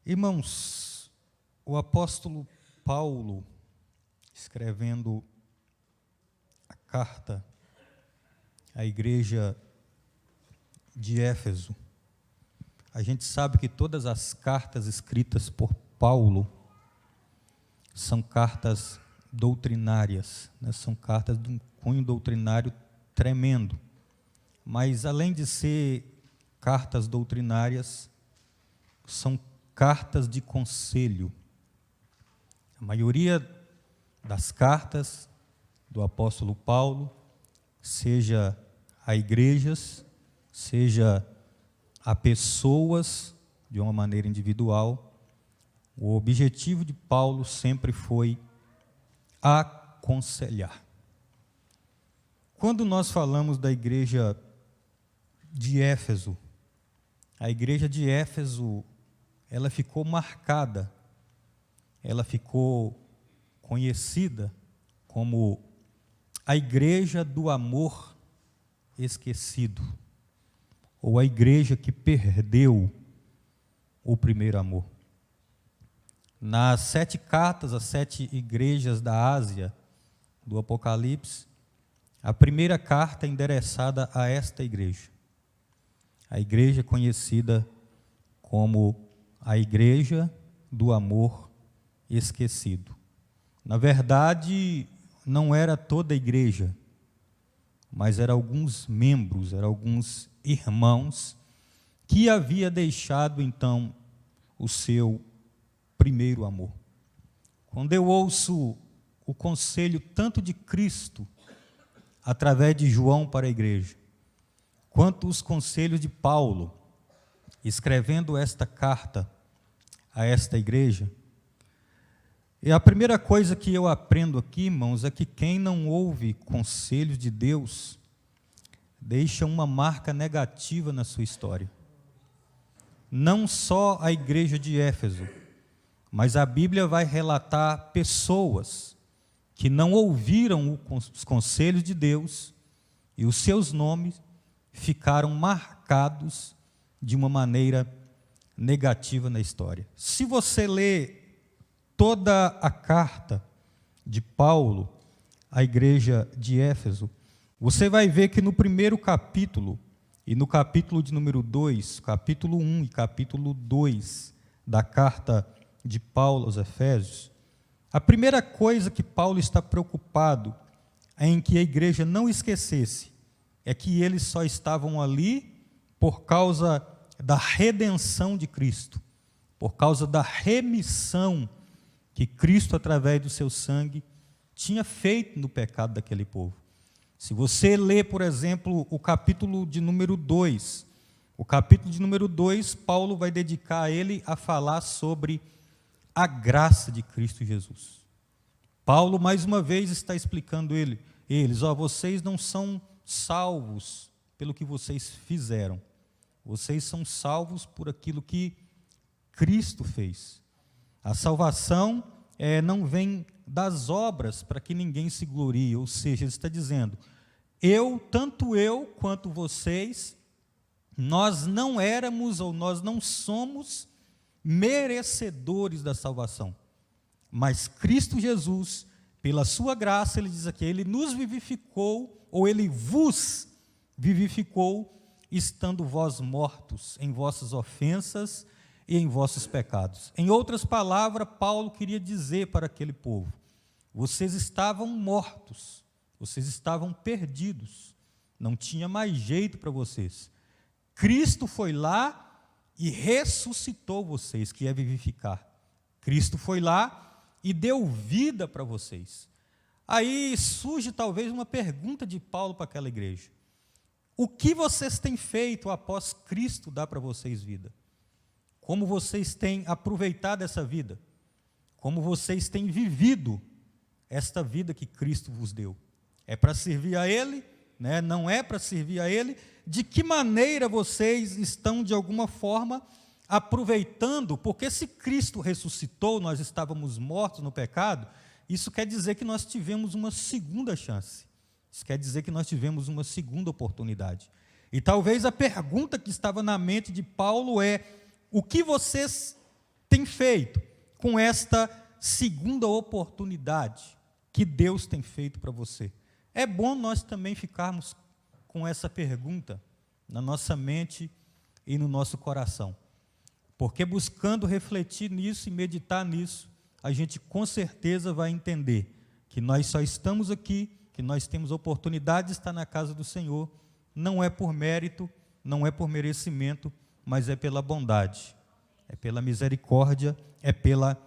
Irmãos, o apóstolo Paulo, escrevendo a carta à igreja de Éfeso, a gente sabe que todas as cartas escritas por Paulo são cartas doutrinárias, né? São cartas de um cunho doutrinário tremendo. Mas, além de ser cartas doutrinárias, são cartas de conselho. A maioria das cartas do apóstolo Paulo, seja a igrejas, seja a pessoas de uma maneira individual, o objetivo de Paulo sempre foi aconselhar. Quando nós falamos da igreja de Éfeso, a igreja de Éfeso, ela ficou marcada, ela ficou conhecida como a igreja do amor esquecido, ou a igreja que perdeu o primeiro amor. Nas 7 cartas, as 7 igrejas da Ásia, do Apocalipse, a primeira carta é endereçada a esta igreja. A igreja conhecida como a igreja do amor esquecido. Na verdade, não era toda a igreja, mas eram alguns membros, eram alguns irmãos que havia deixado então o seu primeiro amor. Quando eu ouço o conselho tanto de Cristo através de João para a igreja, quanto os conselhos de Paulo escrevendo esta carta a esta igreja, e a primeira coisa que eu aprendo aqui, irmãos, é que quem não ouve conselhos de Deus deixa uma marca negativa na sua história. Não só a igreja de Éfeso, mas a Bíblia vai relatar pessoas que não ouviram os conselhos de Deus e os seus nomes ficaram marcados de uma maneira negativa na história. Se você ler toda a carta de Paulo à igreja de Éfeso, você vai ver que no primeiro capítulo, e no capítulo de número 2, capítulo 1 e capítulo 2 da carta de Paulo aos Efésios, a primeira coisa que Paulo está preocupado em que a igreja não esquecesse é que eles só estavam ali por causa da redenção de Cristo, por causa da remissão que Cristo, através do seu sangue, tinha feito no pecado daquele povo. Se você ler, por exemplo, o capítulo de número 2, o capítulo de número 2, Paulo vai dedicar ele a falar sobre a graça de Cristo Jesus. Paulo, mais uma vez, está explicando eles, vocês não são salvos pelo que vocês fizeram, vocês são salvos por aquilo que Cristo fez. A salvação não vem das obras para que ninguém se glorie, ou seja, ele está dizendo, tanto eu quanto vocês, nós não éramos ou nós não somos merecedores da salvação, mas Cristo Jesus, pela sua graça, ele diz aqui, ele nos vivificou, ou ele vos vivificou, estando vós mortos em vossas ofensas e em vossos pecados. Em outras palavras, Paulo queria dizer para aquele povo, vocês estavam mortos, vocês estavam perdidos, não tinha mais jeito para vocês. Cristo foi lá e ressuscitou vocês, que é vivificar. Cristo foi lá e deu vida para vocês. Aí surge talvez uma pergunta de Paulo para aquela igreja. O que vocês têm feito após Cristo dar para vocês vida? Como vocês têm aproveitado essa vida? Como vocês têm vivido esta vida que Cristo vos deu? É para servir a Ele? Né? Não é para servir a Ele? De que maneira vocês estão, de alguma forma, aproveitando? Porque se Cristo ressuscitou, nós estávamos mortos no pecado, isso quer dizer que nós tivemos uma segunda chance. Isso quer dizer que nós tivemos uma segunda oportunidade. E talvez a pergunta que estava na mente de Paulo é, o que vocês tem feito com esta segunda oportunidade que Deus tem feito para você? É bom nós também ficarmos com essa pergunta na nossa mente e no nosso coração, porque buscando refletir nisso e meditar nisso, a gente com certeza vai entender que nós só estamos aqui, que nós temos a oportunidade de estar na casa do Senhor, não é por mérito, não é por merecimento, mas é pela bondade, é pela misericórdia, é pela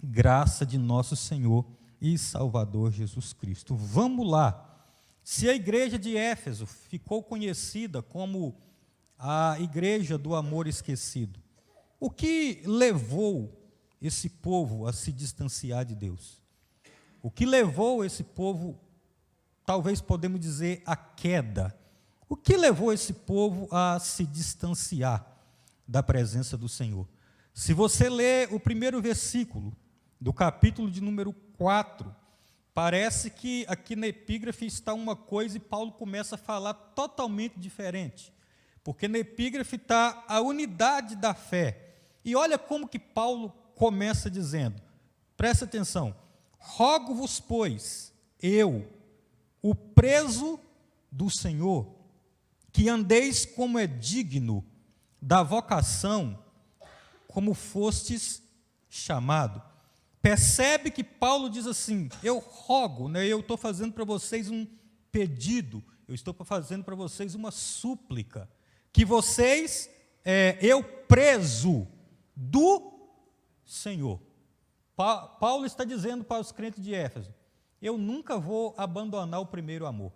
graça de nosso Senhor e Salvador Jesus Cristo. Vamos lá. Se a igreja de Éfeso ficou conhecida como a igreja do amor esquecido, o que levou esse povo a se distanciar de Deus? O que levou esse povo, talvez podemos dizer, à queda? O que levou esse povo a se distanciar da presença do Senhor? Se você ler o primeiro versículo do capítulo de número 4, parece que aqui na epígrafe está uma coisa e Paulo começa a falar totalmente diferente, porque na epígrafe está a unidade da fé. E olha como que Paulo começa dizendo, presta atenção: rogo-vos, pois, eu, o preso do Senhor, que andeis como é digno da vocação, como fostes chamado. Percebe que Paulo diz assim, eu rogo, né, eu estou fazendo para vocês um pedido, eu estou fazendo para vocês uma súplica, que vocês, eu preso do Senhor. Paulo está dizendo para os crentes de Éfeso, eu nunca vou abandonar o primeiro amor,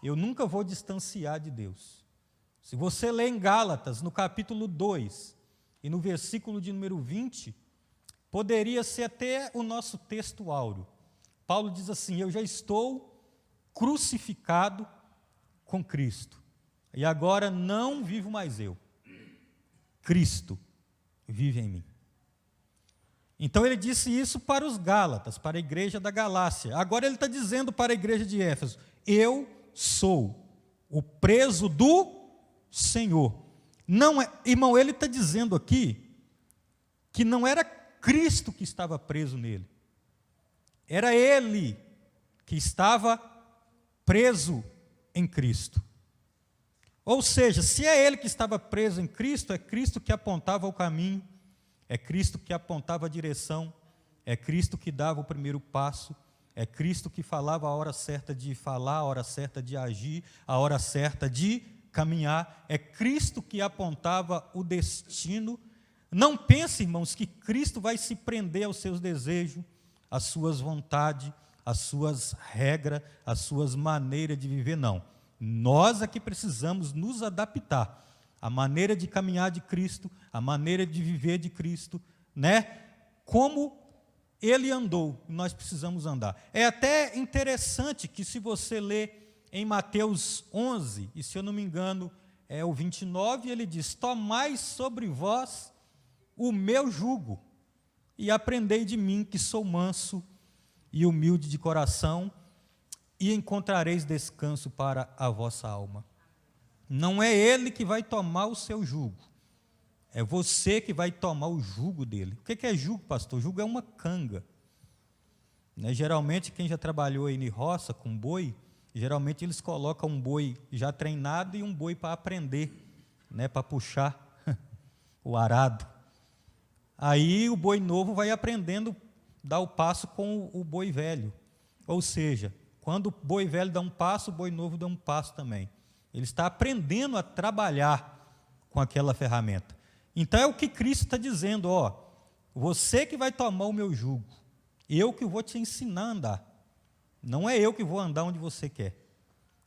eu nunca vou distanciar de Deus. Se você ler em Gálatas, no capítulo 2, e no versículo de número 20, poderia ser até o nosso texto áureo. Paulo diz assim, eu já estou crucificado com Cristo, e agora não vivo mais eu, Cristo vive em mim. Então ele disse isso para os Gálatas, para a igreja da Galácia. Agora ele está dizendo para a igreja de Éfeso, eu sou o preso do Senhor. Não é, irmão, ele está dizendo aqui que não era Cristo que estava preso nele, era ele que estava preso em Cristo. Ou seja, se é ele que estava preso em Cristo, é Cristo que apontava o caminho, é Cristo que apontava a direção, é Cristo que dava o primeiro passo, é Cristo que falava a hora certa de falar, a hora certa de agir, a hora certa de caminhar, é Cristo que apontava o destino. Não pense, irmãos, que Cristo vai se prender aos seus desejos, às suas vontades, às suas regras, às suas maneiras de viver, não. Nós é que precisamos nos adaptar à maneira de caminhar de Cristo, à maneira de viver de Cristo, né? Como ele andou, nós precisamos andar. É até interessante que se você ler em Mateus 11, e se eu não me engano é o 29, ele diz, tomai sobre vós o meu jugo, e aprendei de mim, que sou manso e humilde de coração, e encontrareis descanso para a vossa alma. Não é ele que vai tomar o seu jugo, é você que vai tomar o jugo dele. O que é jugo, pastor? Jugo é uma canga. Né? Geralmente, quem já trabalhou aí em roça com boi, geralmente eles colocam um boi já treinado e um boi para aprender, né? Para puxar o arado. Aí o boi novo vai aprendendo a dar o passo com o boi velho. Ou seja, quando o boi velho dá um passo, o boi novo dá um passo também. Ele está aprendendo a trabalhar com aquela ferramenta. Então é o que Cristo está dizendo, ó, você que vai tomar o meu jugo, eu que vou te ensinar a andar. Não é eu que vou andar onde você quer,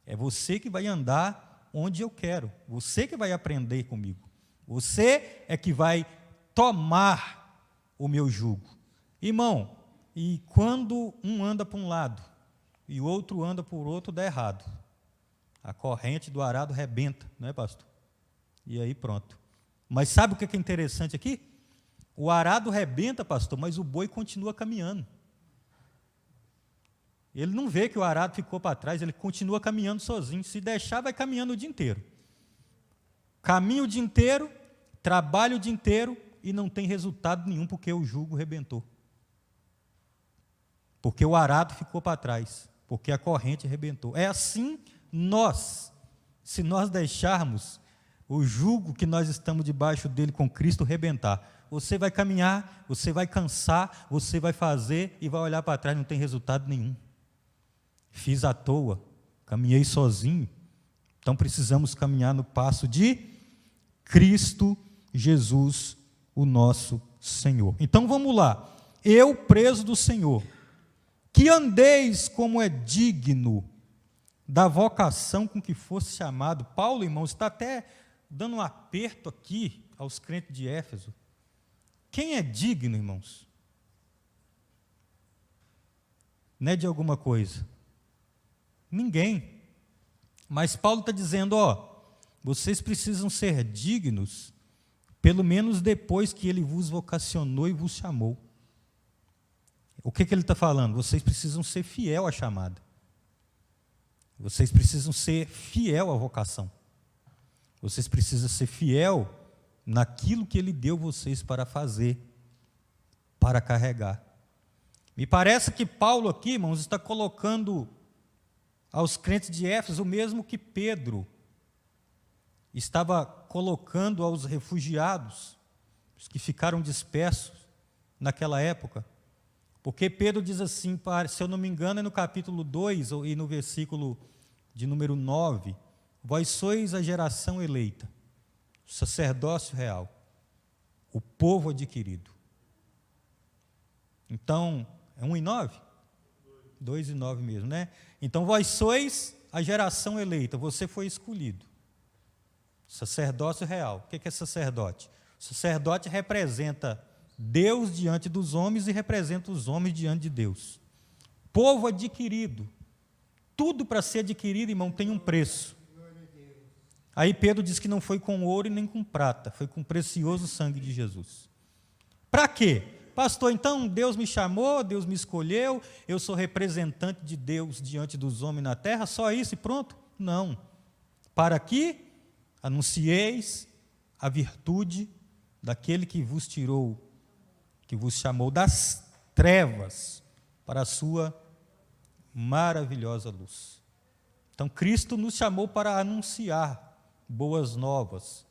é você que vai andar onde eu quero, você que vai aprender comigo, você é que vai tomar o meu jugo. Irmão, e quando um anda para um lado e o outro anda por outro, dá errado. A corrente do arado rebenta, não é, pastor? E aí pronto. Mas sabe o que é interessante aqui? O arado rebenta, pastor, mas o boi continua caminhando. Ele não vê que o arado ficou para trás, ele continua caminhando sozinho. Se deixar, vai caminhando o dia inteiro. Caminha o dia inteiro, trabalha o dia inteiro, e não tem resultado nenhum, porque o jugo rebentou. Porque o arado ficou para trás, porque a corrente rebentou. É assim se nós deixarmos o jugo que nós estamos debaixo dele com Cristo rebentar. Você vai caminhar, você vai cansar, você vai fazer e vai olhar para trás, não tem resultado nenhum. Fiz à toa, caminhei sozinho. Então precisamos caminhar no passo de Cristo Jesus, o nosso Senhor. Então vamos lá. Eu, preso do Senhor, que andeis como é digno da vocação com que fosse chamado. Paulo, irmãos, está até dando um aperto aqui aos crentes de Éfeso. Quem é digno, irmãos? Não é de alguma coisa? Ninguém. Mas Paulo está dizendo, vocês precisam ser dignos, pelo menos depois que ele vos vocacionou e vos chamou. O que ele está falando? Vocês precisam ser fiel à chamada. Vocês precisam ser fiel à vocação. Vocês precisam ser fiel naquilo que ele deu vocês para fazer, para carregar. Me parece que Paulo aqui, irmãos, está colocando aos crentes de Éfeso o mesmo que Pedro estava colocando aos refugiados, os que ficaram dispersos naquela época. Porque Pedro diz assim, se eu não me engano, é no capítulo 2 e no versículo de número 9, vós sois a geração eleita, o sacerdócio real, o povo adquirido. Então, é 1:9? 2:9 mesmo, né? Então, vós sois a geração eleita, você foi escolhido. Sacerdócio real. O que é sacerdote? O sacerdote representa Deus diante dos homens e representa os homens diante de Deus. Povo adquirido. Tudo para ser adquirido, irmão, tem um preço. Aí Pedro diz que não foi com ouro e nem com prata, foi com o precioso sangue de Jesus. Para quê? Pastor, então Deus me chamou, Deus me escolheu, eu sou representante de Deus diante dos homens na terra, só isso e pronto? Não. Para que anuncieis a virtude daquele que vos tirou, que vos chamou das trevas para a sua maravilhosa luz. Então, Cristo nos chamou para anunciar boas novas,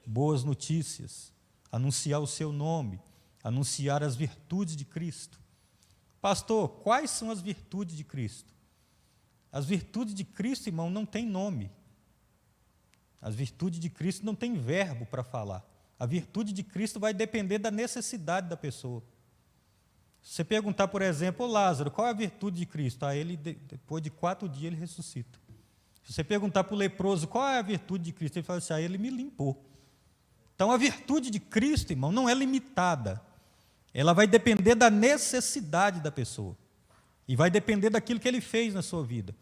boas notícias, anunciar o seu nome, anunciar as virtudes de Cristo. Pastor, quais são as virtudes de Cristo? As virtudes de Cristo, irmão, não tem nome. As virtudes de Cristo não tem verbo para falar. A virtude de Cristo vai depender da necessidade da pessoa. Se você perguntar, por exemplo, Lázaro, qual é a virtude de Cristo? Ele, depois de 4 dias, ele ressuscita. Se você perguntar para o leproso, qual é a virtude de Cristo? Ele fala assim, ele me limpou. Então, a virtude de Cristo, irmão, não é limitada. Ela vai depender da necessidade da pessoa. E vai depender daquilo que ele fez na sua vida.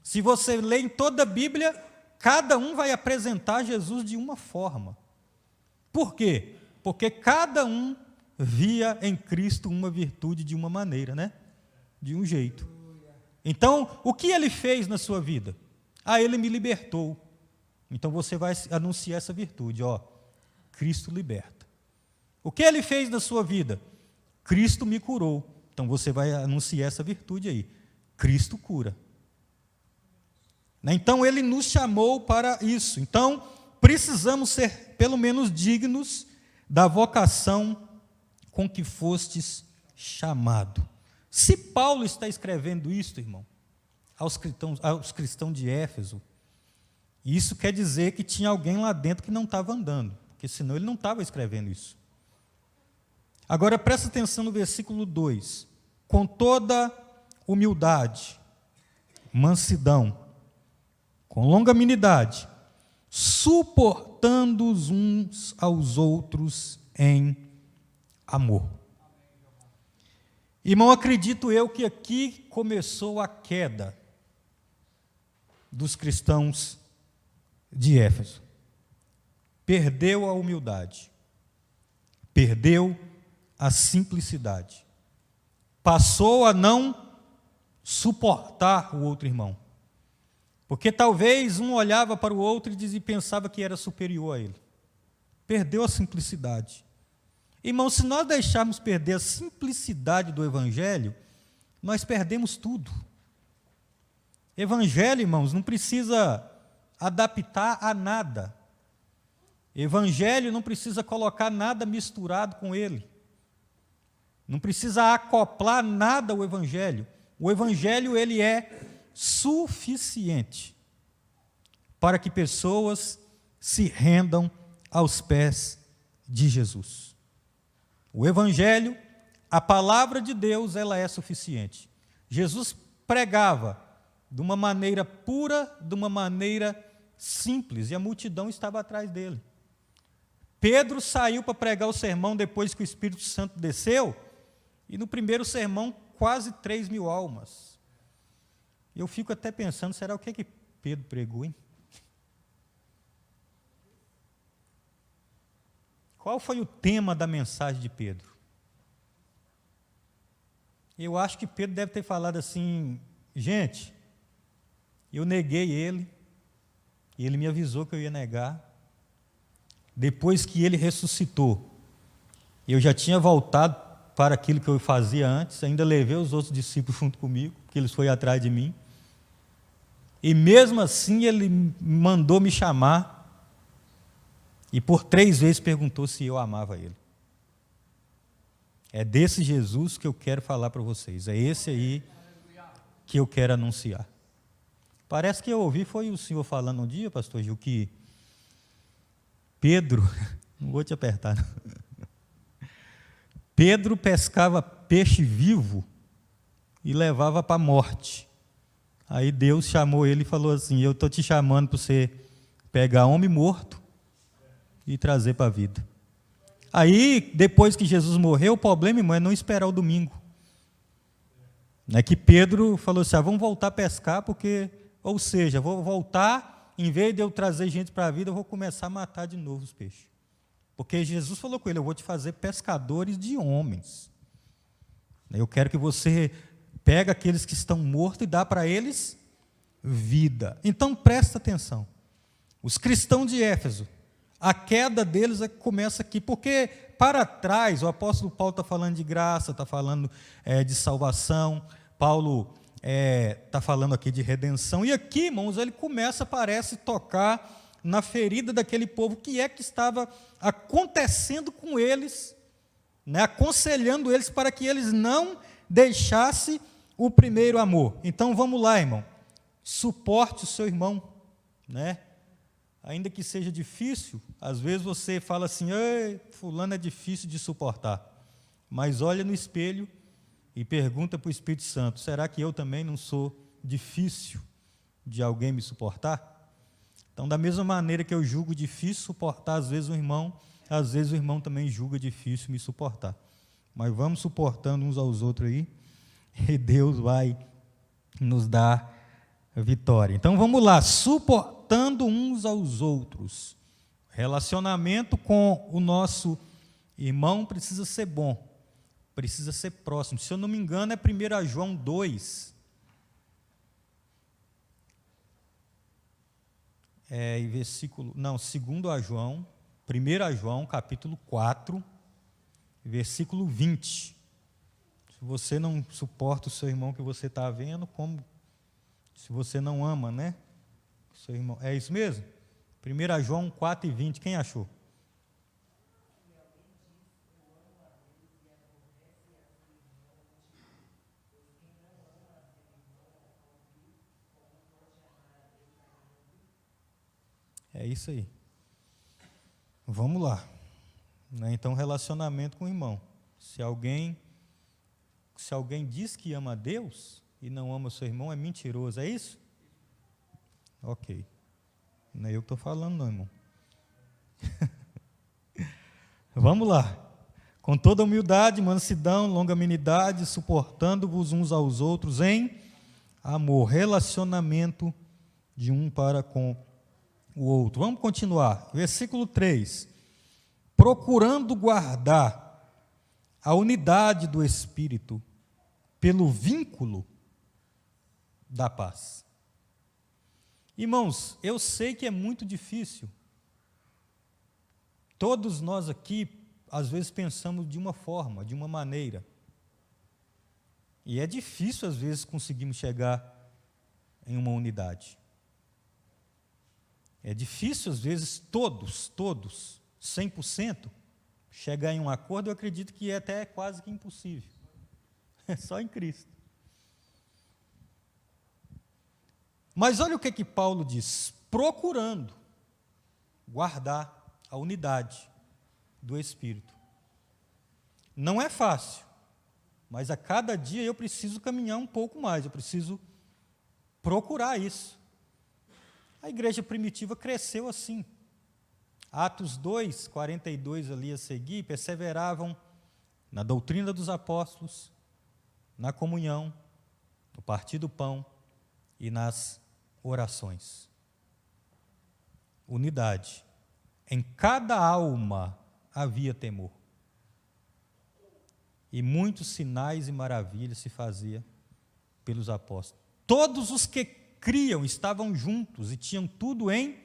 Se você lê em toda a Bíblia, cada um vai apresentar Jesus de uma forma. Por quê? Porque cada um via em Cristo uma virtude de uma maneira, né? De um jeito. Então, o que ele fez na sua vida? Ele me libertou. Então, você vai anunciar essa virtude, Cristo liberta. O que ele fez na sua vida? Cristo me curou. Então, você vai anunciar essa virtude aí. Cristo cura. Então, ele nos chamou para isso. Então, precisamos ser, pelo menos, dignos da vocação com que fostes chamado. Se Paulo está escrevendo isso, irmão, aos cristãos de Éfeso, isso quer dizer que tinha alguém lá dentro que não estava andando, porque senão ele não estava escrevendo isso. Agora, presta atenção no versículo 2. Com toda humildade, mansidão, com longanimidade, suportando os uns aos outros em amor. Irmão, acredito eu que aqui começou a queda dos cristãos de Éfeso. Perdeu a humildade, perdeu a simplicidade, passou a não suportar o outro irmão. Porque talvez um olhava para o outro e pensava que era superior a ele. Perdeu a simplicidade. Irmão, se nós deixarmos perder a simplicidade do Evangelho, nós perdemos tudo. Evangelho, irmãos, não precisa adaptar a nada. Evangelho não precisa colocar nada misturado com ele. Não precisa acoplar nada ao Evangelho. O Evangelho, ele é suficiente para que pessoas se rendam aos pés de Jesus. O Evangelho, a palavra de Deus, ela é suficiente. Jesus pregava de uma maneira pura, de uma maneira simples, e a multidão estava atrás dele. Pedro saiu para pregar o sermão depois que o Espírito Santo desceu, e no primeiro sermão, quase 3.000 almas. Eu fico até pensando, será o que Pedro pregou, hein? Qual foi o tema da mensagem de Pedro? Eu acho que Pedro deve ter falado assim, gente, eu neguei ele, e ele me avisou que eu ia negar. Depois que ele ressuscitou, eu já tinha voltado para aquilo que eu fazia antes, ainda levei os outros discípulos junto comigo, porque eles foram atrás de mim. E mesmo assim ele mandou me chamar, e por 3 vezes perguntou se eu amava ele. É desse Jesus que eu quero falar para vocês, é esse aí que eu quero anunciar. Parece que eu ouvi, foi o senhor falando um dia, pastor Gil, que Pedro, não vou te apertar, não. Pedro pescava peixe vivo e levava para a morte. Aí Deus chamou ele e falou assim, eu estou te chamando para você pegar homem morto e trazer para a vida. Aí, depois que Jesus morreu, o problema, irmão, é não esperar o domingo. Não é que Pedro falou assim, vamos voltar a pescar, porque, ou seja, vou voltar, em vez de eu trazer gente para a vida, eu vou começar a matar de novo os peixes. Porque Jesus falou com ele, eu vou te fazer pescadores de homens. Eu quero que você pegue aqueles que estão mortos e dá para eles vida. Então, presta atenção. Os cristãos de Éfeso, a queda deles começa aqui, porque para trás, o apóstolo Paulo está falando de graça, está falando de salvação, Paulo está falando aqui de redenção, e aqui, irmãos, ele começa, parece, tocar na ferida daquele povo, que estava acontecendo com eles, né, aconselhando eles para que eles não deixassem o primeiro amor. Então, vamos lá, irmão, suporte o seu irmão, né? Ainda que seja difícil, às vezes você fala assim, fulano é difícil de suportar, mas olha no espelho e pergunta para o Espírito Santo, será que eu também não sou difícil de alguém me suportar? Então, da mesma maneira que eu julgo difícil suportar, às vezes o irmão também julga difícil me suportar. Mas vamos suportando uns aos outros aí, e Deus vai nos dar vitória. Então, vamos lá, suportando uns aos outros. Relacionamento com o nosso irmão precisa ser bom, precisa ser próximo. Se eu não me engano, é 1 João 2. Versículo, não, 2 João, 1 João, capítulo 4, versículo 20. Se você não suporta o seu irmão que você está vendo, como se você não ama, né? Seu irmão, é isso mesmo? 1 João 4 e 20, quem achou? É isso aí. Vamos lá. Então, relacionamento com o irmão. Se alguém diz que ama a Deus e não ama o seu irmão, é mentiroso, é isso? Ok. Não é eu que estou falando, não, irmão. Vamos lá. Com toda humildade, mansidão, longanimidade, suportando-vos uns aos outros em amor, relacionamento de um para com o outro. Vamos continuar. Versículo 3. Procurando guardar a unidade do Espírito pelo vínculo da paz. Irmãos, eu sei que é muito difícil. Todos nós aqui, às vezes, pensamos de uma forma, de uma maneira. E é difícil, às vezes, conseguirmos chegar em uma unidade. É difícil, às vezes, todos, 100%, chegar em um acordo. Eu acredito que é até quase que impossível. É só em Cristo. Mas olha o que Paulo diz: procurando guardar a unidade do Espírito. Não é fácil, mas a cada dia eu preciso caminhar um pouco mais, eu preciso procurar isso. A igreja primitiva cresceu assim. Atos 2, 42 ali a seguir, perseveravam na doutrina dos apóstolos, na comunhão, no partir do pão e nas orações. Unidade. Em cada alma havia temor. E muitos sinais e maravilhas se faziam pelos apóstolos. Todos os que criam estavam juntos e tinham tudo em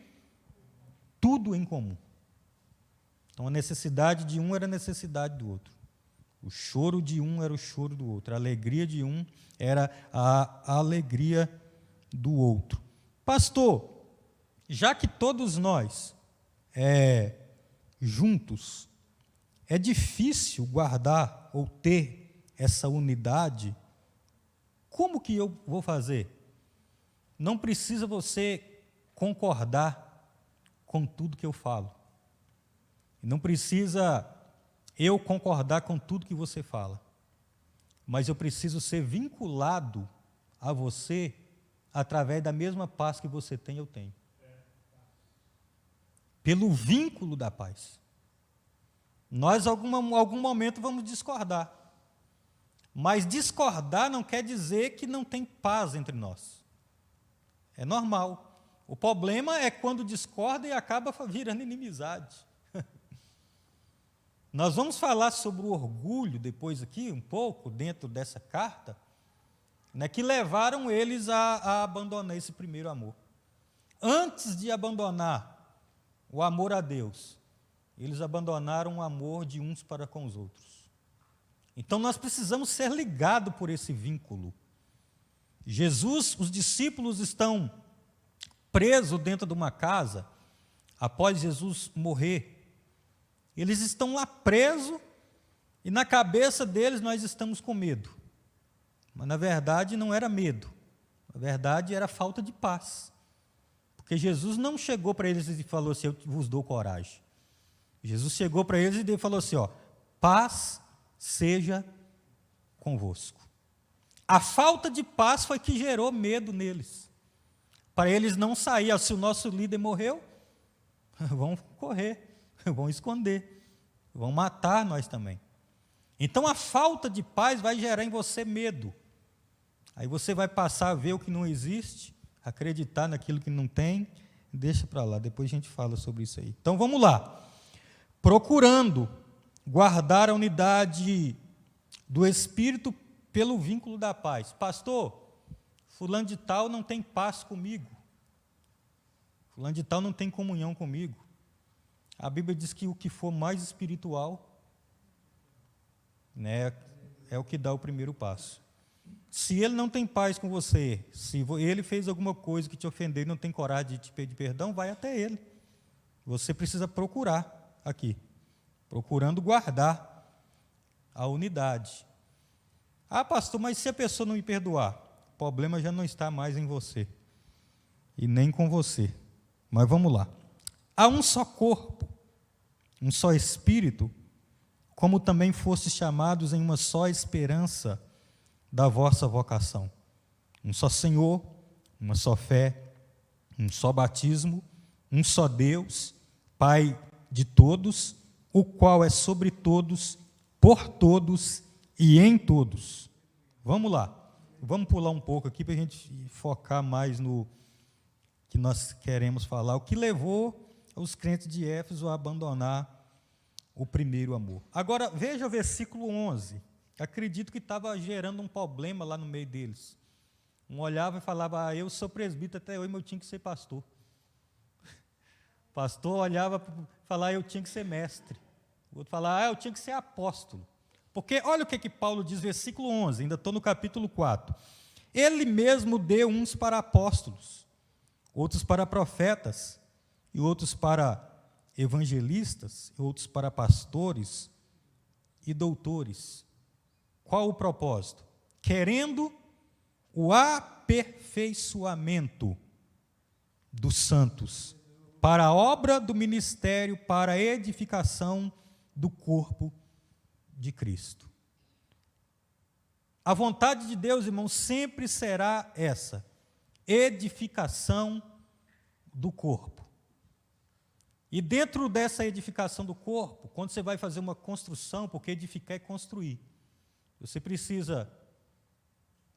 comum. Então a necessidade de um era a necessidade do outro. O choro de um era o choro do outro. A alegria de um era a alegria do outro. Pastor, já que todos nós juntos, é difícil guardar ou ter essa unidade, como que eu vou fazer? Não precisa você concordar com tudo que eu falo. Não precisa eu concordar com tudo que você fala. Mas eu preciso ser vinculado a você através da mesma paz que você tem, eu tenho. Pelo vínculo da paz. Nós, em algum momento, vamos discordar. Mas discordar não quer dizer que não tem paz entre nós. É normal. O problema é quando discorda e acaba virando inimizade. Nós vamos falar sobre o orgulho depois aqui, um pouco, dentro dessa carta, né, que levaram eles a abandonar esse primeiro amor. Antes de abandonar o amor a Deus, eles abandonaram o amor de uns para com os outros. Então nós precisamos ser ligados por esse vínculo. Jesus, os discípulos estão presos dentro de uma casa, após Jesus morrer. Eles estão lá presos, e na cabeça deles nós estamos com medo. Mas na verdade não era medo, na verdade era falta de paz. Porque Jesus não chegou para eles e falou assim: eu vos dou coragem. Jesus chegou para eles e falou assim: paz seja convosco. A falta de paz foi que gerou medo neles. Para eles não sair, se o nosso líder morreu, vão correr, vão esconder, vão matar nós também. Então a falta de paz vai gerar em você medo. Aí você vai passar a ver o que não existe, acreditar naquilo que não tem, deixa para lá, depois a gente fala sobre isso aí. Então vamos lá. Procurando guardar a unidade do Espírito pelo vínculo da paz. Pastor, fulano de tal não tem paz comigo. Fulano de tal não tem comunhão comigo. A Bíblia diz que o que for mais espiritual, né, é o que dá o primeiro passo. Se ele não tem paz com você, se ele fez alguma coisa que te ofendeu e não tem coragem de te pedir perdão, vai até ele. Você precisa procurar aqui, procurando guardar a unidade. Ah, pastor, mas se a pessoa não me perdoar, o problema já não está mais em você e nem com você. Mas vamos lá. Há um só corpo, um só Espírito, como também fostes chamados em uma só esperança da vossa vocação. Um só Senhor, uma só fé, um só batismo, um só Deus, Pai de todos, o qual é sobre todos, por todos e em todos. Vamos lá. Vamos pular um pouco aqui para a gente focar mais no que nós queremos falar. O que levou os crentes de Éfeso a abandonar o primeiro amor. Agora, veja o versículo 11. Acredito que estava gerando um problema lá no meio deles. Um olhava e falava: eu sou presbítero até hoje, mas eu tinha que ser pastor. Pastor olhava e falava: eu tinha que ser mestre. O outro fala, eu tinha que ser apóstolo. Porque olha o que Paulo diz, versículo 11, ainda estou no capítulo 4. Ele mesmo deu uns para apóstolos, outros para profetas, e outros para evangelistas, e outros para pastores e doutores. Qual o propósito? Querendo o aperfeiçoamento dos santos, para a obra do ministério, para a edificação do corpo de Cristo. A vontade de Deus, irmãos, sempre será essa: edificação do corpo. E dentro dessa edificação do corpo, quando você vai fazer uma construção, porque edificar é construir, você precisa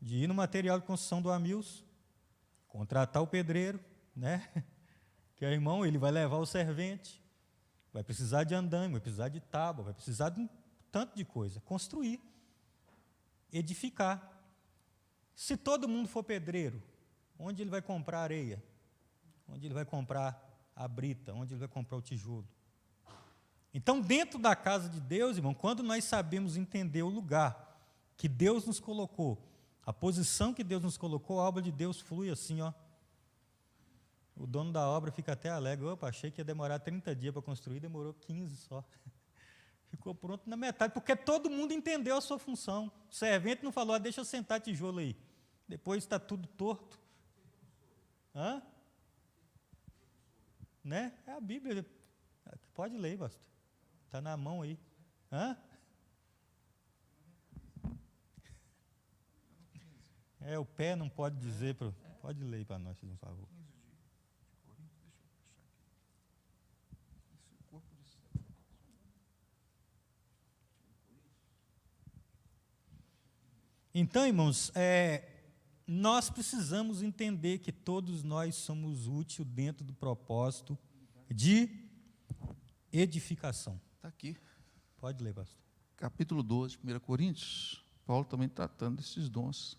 de ir no material de construção do Amils, contratar o pedreiro, né? Que é o irmão, ele vai levar o servente, vai precisar de andame, vai precisar de tábua, vai precisar de um tanto de coisa. Construir, edificar. Se todo mundo for pedreiro, onde ele vai comprar areia? Onde ele vai comprar a brita? Onde ele vai comprar o tijolo? Então, dentro da casa de Deus, irmão, quando nós sabemos entender o lugar que Deus nos colocou, a posição que Deus nos colocou, a obra de Deus flui assim, ó. O dono da obra fica até alegre. Opa, achei que ia demorar 30 dias para construir, demorou 15 só. Ficou pronto na metade, porque todo mundo entendeu a sua função. O servente não falou, deixa eu sentar tijolo aí. Depois está tudo torto. Hã? Né? É a Bíblia. Pode ler, pastor. Está na mão aí. Hã? O pé não pode dizer. Pode ler para nós, por favor. Então, irmãos, nós precisamos entender que todos nós somos úteis dentro do propósito de edificação. Está aqui. Pode ler, pastor. Capítulo 12, 1 Coríntios, Paulo também tratando desses dons.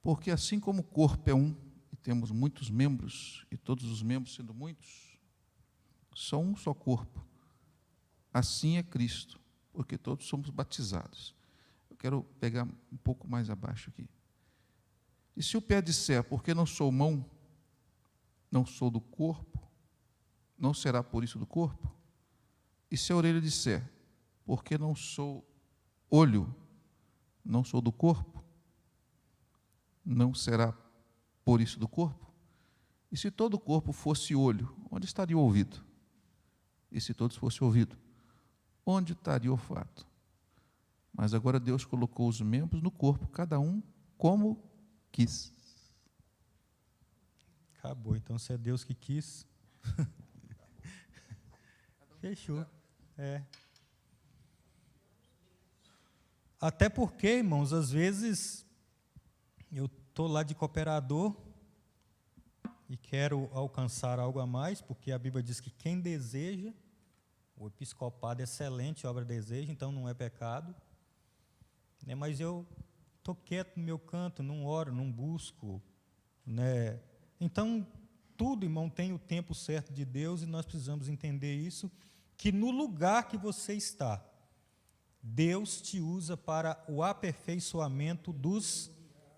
Porque assim como o corpo é um, e temos muitos membros, e todos os membros sendo muitos, são um só corpo. Assim é Cristo, porque todos somos batizados. Eu quero pegar um pouco mais abaixo aqui. E se o pé disser, porque não sou mão, não sou do corpo, não será por isso do corpo? E se a orelha disser, porque não sou olho, não sou do corpo, não será por isso do corpo? E se todo o corpo fosse olho, onde estaria o ouvido? E se todos fossem ouvido, onde estaria o olfato? Mas agora Deus colocou os membros no corpo, cada um como quis. Acabou, então se é Deus que quis. Fechou. Até porque, irmãos, às vezes eu estou lá de cooperador e quero alcançar algo a mais, porque a Bíblia diz que quem deseja, o episcopado é excelente, obra deseja, então não é pecado. Né? Mas eu estou quieto no meu canto, não oro, não busco. Né? Então, tudo, irmão, tem o tempo certo de Deus e nós precisamos entender isso, que no lugar que você está, Deus te usa para o aperfeiçoamento dos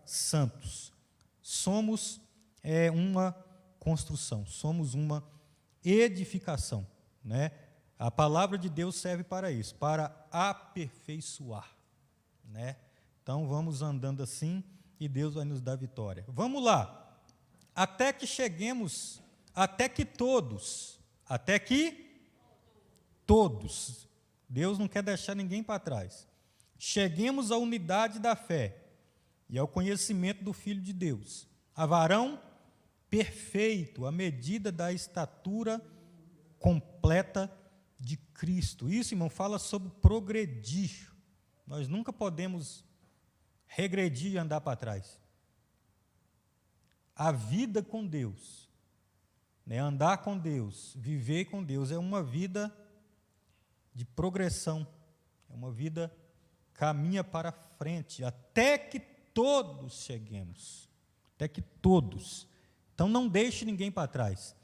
santos. Somos uma construção, somos uma edificação, né? A palavra de Deus serve para isso, para aperfeiçoar, né? Então vamos andando assim e Deus vai nos dar vitória. Vamos lá, até que cheguemos, até que todos, Deus não quer deixar ninguém para trás. Cheguemos à unidade da fé e ao conhecimento do Filho de Deus, a varão perfeito, à medida da estatura completa de Cristo. Isso, irmão, fala sobre progredir. Nós nunca podemos regredir e andar para trás. A vida com Deus, né, andar com Deus, viver com Deus, é uma vida de progressão, é uma vida que caminha para frente, até que todos cheguemos, até que todos. Então não deixe ninguém para trás.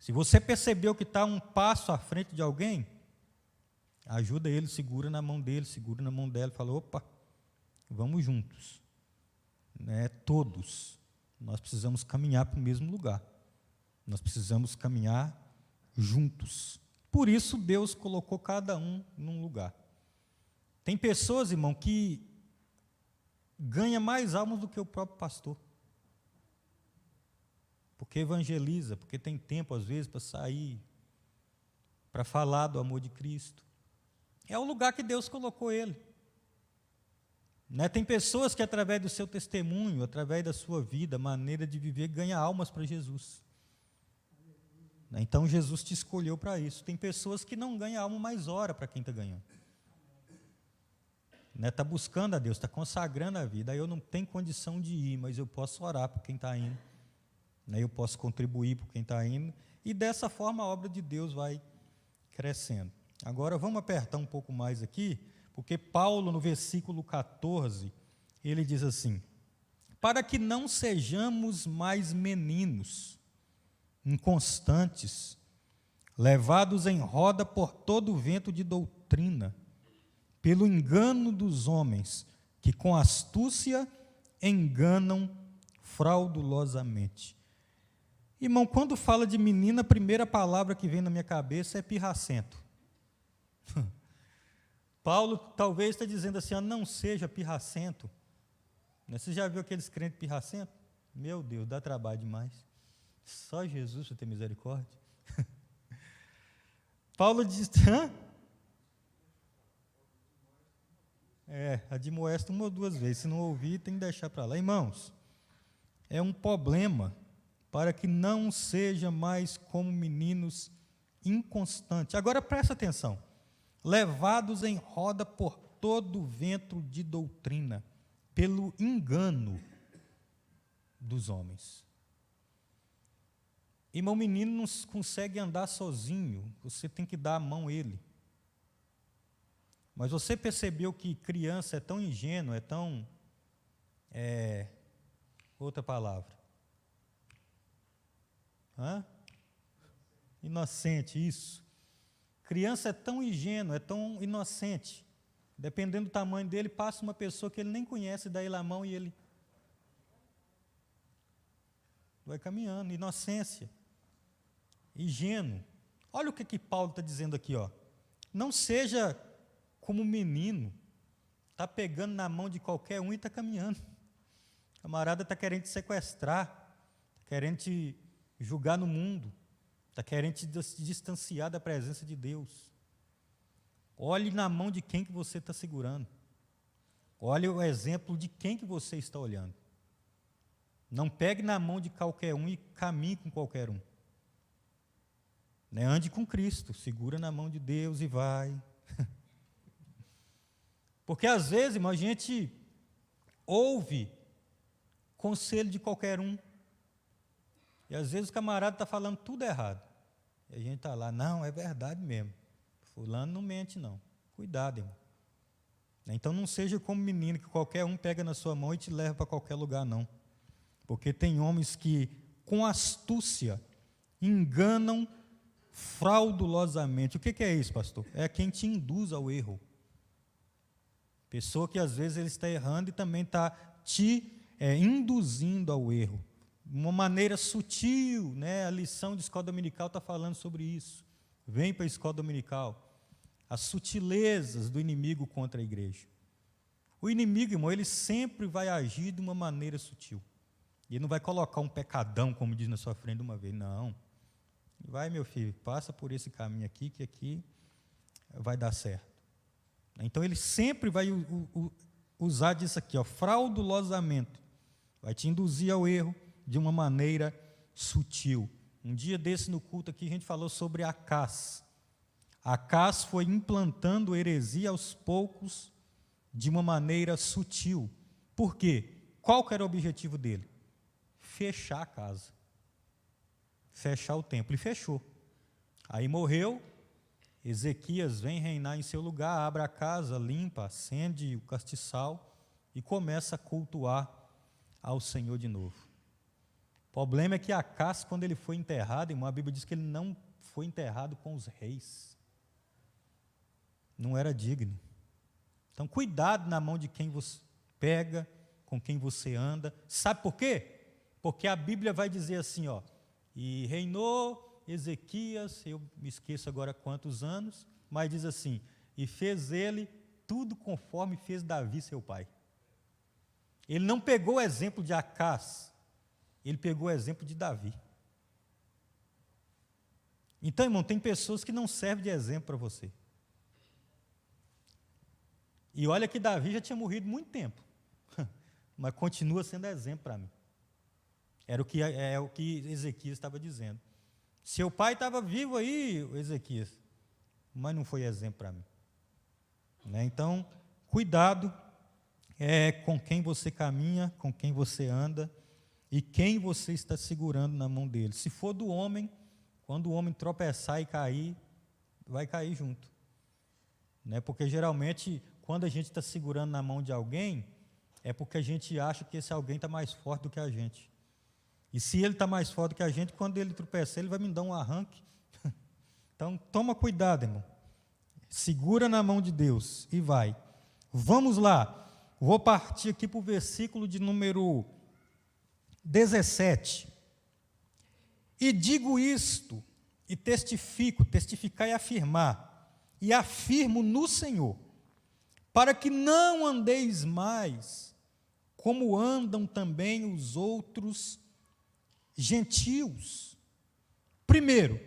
Se você percebeu que está um passo à frente de alguém, ajuda ele, segura na mão dele, segura na mão dela, fala, opa, vamos juntos. Né? Todos, nós precisamos caminhar para o mesmo lugar. Nós precisamos caminhar juntos. Por isso Deus colocou cada um num lugar. Tem pessoas, irmão, que ganham mais almas do que o próprio pastor. Porque evangeliza, porque tem tempo, às vezes, para sair, para falar do amor de Cristo. É o lugar que Deus colocou ele. Né? Tem pessoas que, através do seu testemunho, através da sua vida, maneira de viver, ganham almas para Jesus. Né? Então, Jesus te escolheu para isso. Tem pessoas que não ganham alma, mas ora para quem está ganhando. Está buscando a Deus, está consagrando a vida. Aí eu não tenho condição de ir, mas eu posso orar por quem está indo. Eu posso contribuir por quem está indo. E dessa forma a obra de Deus vai crescendo. Agora vamos apertar um pouco mais aqui, porque Paulo, no versículo 14, ele diz assim: para que não sejamos mais meninos, inconstantes, levados em roda por todo o vento de doutrina, pelo engano dos homens, que com astúcia enganam fraudulosamente. Irmão, quando fala de menina, a primeira palavra que vem na minha cabeça é pirracento. Paulo talvez está dizendo assim, não seja pirracento. Você já viu aqueles crentes pirracentos? Meu Deus, dá trabalho demais. Só Jesus para ter misericórdia. Paulo diz, admoesta uma ou duas vezes. Se não ouvir, tem que deixar para lá. Irmãos, é um problema para que não seja mais como meninos inconstantes. Agora presta atenção. Levados em roda por todo o vento de doutrina, pelo engano dos homens. Irmão, menino não consegue andar sozinho, você tem que dar a mão a ele. Mas você percebeu que criança é tão ingênua, é tão... outra palavra. Inocente, isso. Criança é tão ingênua, é tão inocente. Dependendo do tamanho dele, passa uma pessoa que ele nem conhece, dá ele a mão e ele vai caminhando. Inocência. Ingênuo. Olha o que Paulo está dizendo aqui. Não seja como um menino, está pegando na mão de qualquer um e está caminhando. O camarada está querendo te sequestrar, está querendo te julgar no mundo, está querendo te distanciar da presença de Deus. Olhe na mão de quem que você está segurando. Olhe o exemplo de quem que você está olhando. Não pegue na mão de qualquer um e caminhe com qualquer um. Ande com Cristo, segura na mão de Deus e vai. Porque às vezes, irmão, a gente ouve conselho de qualquer um. E às vezes o camarada está falando tudo errado. E a gente está lá, não, é verdade mesmo. Fulano não mente, não. Cuidado, irmão. Então não seja como menino, que qualquer um pega na sua mão e te leva para qualquer lugar, não. Porque tem homens que, com astúcia, enganam fraudulosamente. O que é isso, pastor? É quem te induz ao erro. Pessoa que às vezes ele está errando e também está te induzindo ao erro. De uma maneira sutil, a lição de escola dominical está falando sobre isso. Vem para a escola dominical. As sutilezas do inimigo contra a igreja. O inimigo, irmão, ele sempre vai agir de uma maneira sutil. Ele não vai colocar um pecadão, como diz na sua frente de uma vez, não. Vai, meu filho, passa por esse caminho aqui, que aqui vai dar certo. Então, ele sempre vai usar disso aqui, fraudulosamente. Vai te induzir ao erro de uma maneira sutil. Um dia desse no culto aqui, a gente falou sobre Acás. Acás foi implantando heresia aos poucos, de uma maneira sutil. Por quê? Qual que era o objetivo dele? Fechar a casa. Fechar o templo. E fechou. Aí morreu, Ezequias vem reinar em seu lugar, abre a casa, limpa, acende o castiçal e começa a cultuar ao Senhor de novo. problema é que Acás, quando ele foi enterrado, irmão, a Bíblia diz que ele não foi enterrado com os reis. Não era digno. Então, cuidado na mão de quem você pega, com quem você anda. Sabe por quê? Porque a Bíblia vai dizer assim, ó, e reinou Ezequias, eu me esqueço agora quantos anos, mas diz assim, e fez ele tudo conforme fez Davi, seu pai. Ele não pegou o exemplo de Acás, ele pegou o exemplo de Davi. Então, irmão, tem pessoas que não servem de exemplo para você. E olha que Davi já tinha morrido muito tempo, mas continua sendo exemplo para mim. É o que Ezequias estava dizendo. Seu pai estava vivo aí, Ezequias, mas não foi exemplo para mim. Né? Então, cuidado com quem você caminha, com quem você anda e quem você está segurando na mão dele. Se for do homem, quando o homem tropeçar e cair, vai cair junto. Né? Porque geralmente, quando a gente está segurando na mão de alguém, é porque a gente acha que esse alguém está mais forte do que a gente. E se ele está mais forte do que a gente, quando ele tropeçar, ele vai me dar um arranque. Então, toma cuidado, irmão. Segura na mão de Deus e vai. Vamos lá. Vou partir aqui para o versículo de número 17. E digo isto, e testifico, testificar e afirmar, e afirmo no Senhor, para que não andeis mais como andam também os outros gentios. Primeiro,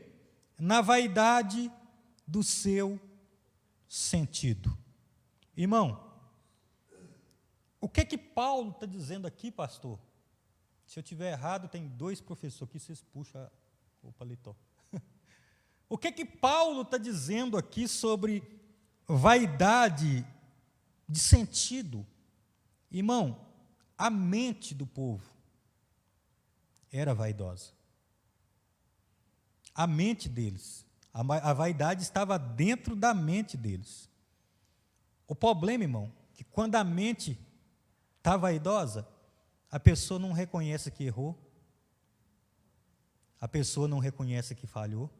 na vaidade do seu sentido. Irmão, o que Paulo está dizendo aqui, pastor? Se eu estiver errado, tem 2 professores aqui, vocês puxam o paletó. O que Paulo está dizendo aqui sobre vaidade de sentido? Irmão, a mente do povo era vaidosa. A mente deles, a vaidade estava dentro da mente deles. O problema, irmão, que quando a mente está vaidosa, a pessoa não reconhece que errou, a pessoa não reconhece que falhou,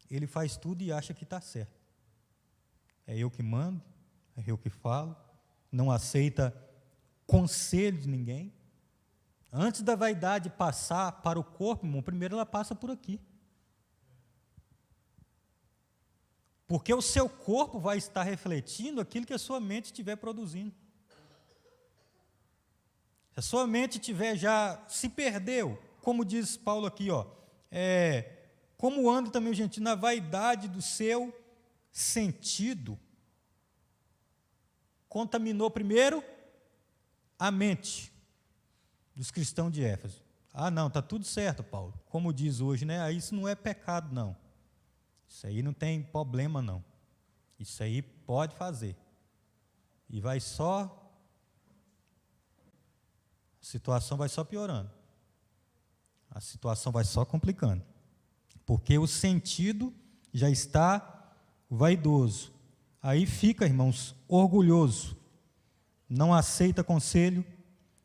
ele faz tudo e acha que está certo. É eu que mando, é eu que falo, não aceita conselho de ninguém. Antes da vaidade passar para o corpo, irmão, primeiro ela passa por aqui. Porque o seu corpo vai estar refletindo aquilo que a sua mente estiver produzindo. Se a sua mente se perdeu, como diz Paulo aqui, ó, como anda também o gentio na vaidade do seu sentido, contaminou primeiro a mente dos cristãos de Éfeso. Ah, não, está tudo certo, Paulo. Como diz hoje, né? Isso não é pecado, não. Isso aí não tem problema, não. Isso aí pode fazer. E vai só... A situação vai só piorando. A situação vai só complicando. Porque o sentido já está vaidoso. Aí fica, irmãos, orgulhoso. Não aceita conselho,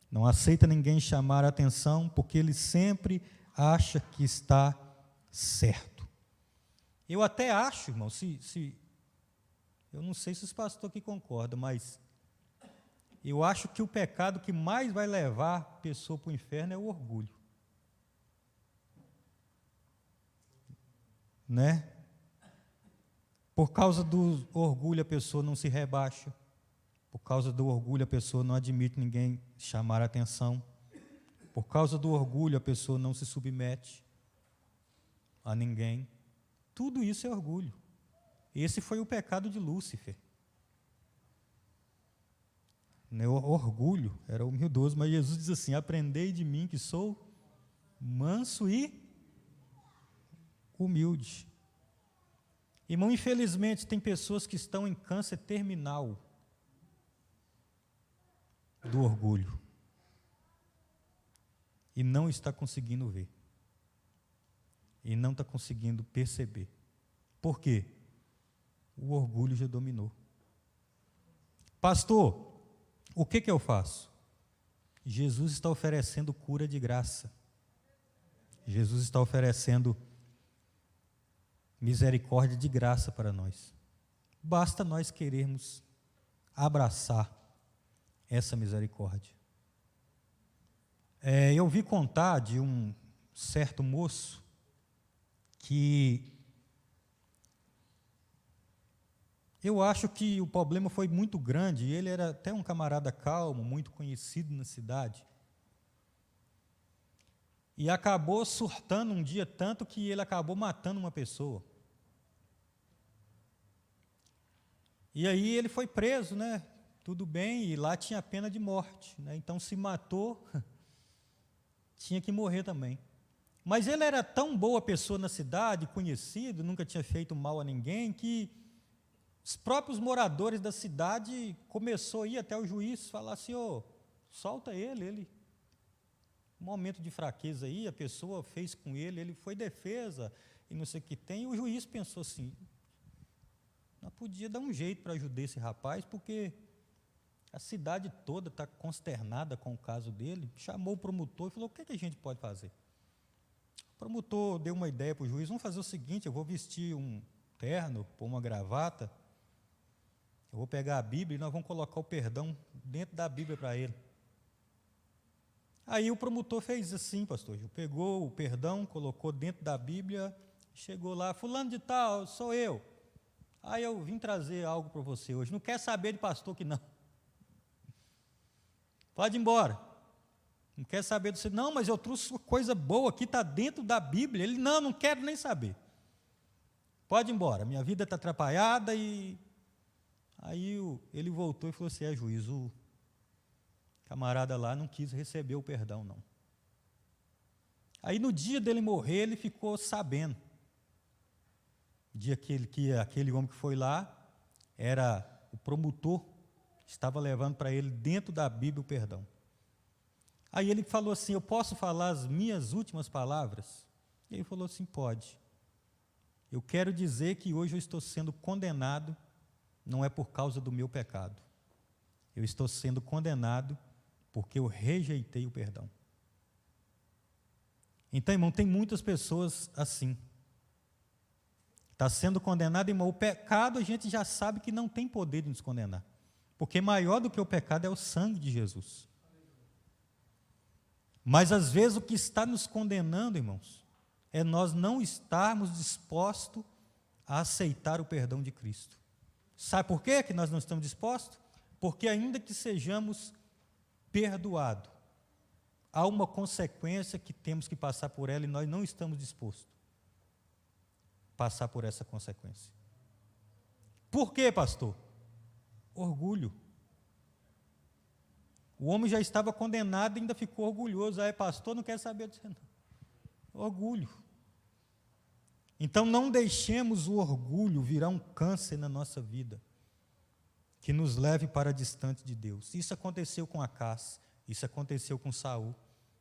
não aceita ninguém chamar a atenção, porque ele sempre acha que está certo. Eu até acho, irmão, eu não sei se os pastores aqui concordam, mas eu acho que o pecado que mais vai levar a pessoa para o inferno é o orgulho. Né? Por causa do orgulho a pessoa não se rebaixa. Por causa do orgulho a pessoa não admite ninguém chamar a atenção. Por causa do orgulho a pessoa não se submete a ninguém. Tudo isso é orgulho. Esse foi o pecado de Lúcifer. O orgulho era humildoso, mas Jesus diz assim: aprendei de mim que sou manso e humilde. Irmão, infelizmente tem pessoas que estão em câncer terminal do orgulho e não está conseguindo ver e não está conseguindo perceber. Por quê? O orgulho já dominou. Pastor, o que eu faço? Jesus está oferecendo cura de graça. Jesus está oferecendo misericórdia de graça para nós. Basta nós querermos abraçar essa misericórdia. Eu ouvi contar de um certo moço que eu acho que o problema foi muito grande, e ele era até um camarada calmo, muito conhecido na cidade. E acabou surtando um dia tanto que ele acabou matando uma pessoa. E aí ele foi preso, né? Tudo bem, e lá tinha pena de morte, né? Então se matou, tinha que morrer também. Mas ele era tão boa pessoa na cidade, conhecido, nunca tinha feito mal a ninguém, que os próprios moradores da cidade começou a ir até o juiz falar assim: ô, solta ele, um momento de fraqueza aí, a pessoa fez com ele foi defesa, e não sei o que tem. E o juiz pensou assim: não podia dar um jeito para ajudar esse rapaz, porque a cidade toda está consternada com o caso dele. Chamou o promotor e falou: o que a gente pode fazer? O promotor deu uma ideia para o juiz: vamos fazer o seguinte, eu vou vestir um terno, pôr uma gravata, eu vou pegar a Bíblia e nós vamos colocar o perdão dentro da Bíblia para ele. Aí o promotor fez assim, pastor Gil, pegou o perdão, colocou dentro da Bíblia, chegou lá: fulano de tal, sou eu. Aí eu vim trazer algo para você hoje. Não quer saber de pastor que não. Pode ir embora. Não quer saber de você. Não, mas eu trouxe coisa boa aqui, está dentro da Bíblia. Ele: não quero nem saber. Pode ir embora, minha vida está atrapalhada. E aí ele voltou e falou assim: juiz, o camarada lá não quis receber o perdão, não. Aí no dia dele morrer, ele ficou sabendo. Dia que aquele homem que foi lá era o promotor, estava levando para ele dentro da Bíblia o perdão. Aí ele falou assim: eu posso falar as minhas últimas palavras? E ele falou assim: pode. Eu quero dizer que hoje eu estou sendo condenado, não é por causa do meu pecado. Eu estou sendo condenado porque eu rejeitei o perdão. Então, irmão, tem muitas pessoas assim. Está sendo condenado, irmão. O pecado a gente já sabe que não tem poder de nos condenar, porque maior do que o pecado é o sangue de Jesus. Mas às vezes o que está nos condenando, irmãos, é nós não estarmos dispostos a aceitar o perdão de Cristo. Sabe por quê que nós não estamos dispostos? Porque ainda que sejamos perdoados, há uma consequência que temos que passar por ela, e nós não estamos dispostos passar por essa consequência. Por quê, pastor? Orgulho. O homem já estava condenado e ainda ficou orgulhoso. Aí, pastor, não quer saber de você, não. Orgulho. Então, não deixemos o orgulho virar um câncer na nossa vida, que nos leve para distante de Deus. Isso aconteceu com Acás, isso aconteceu com Saul,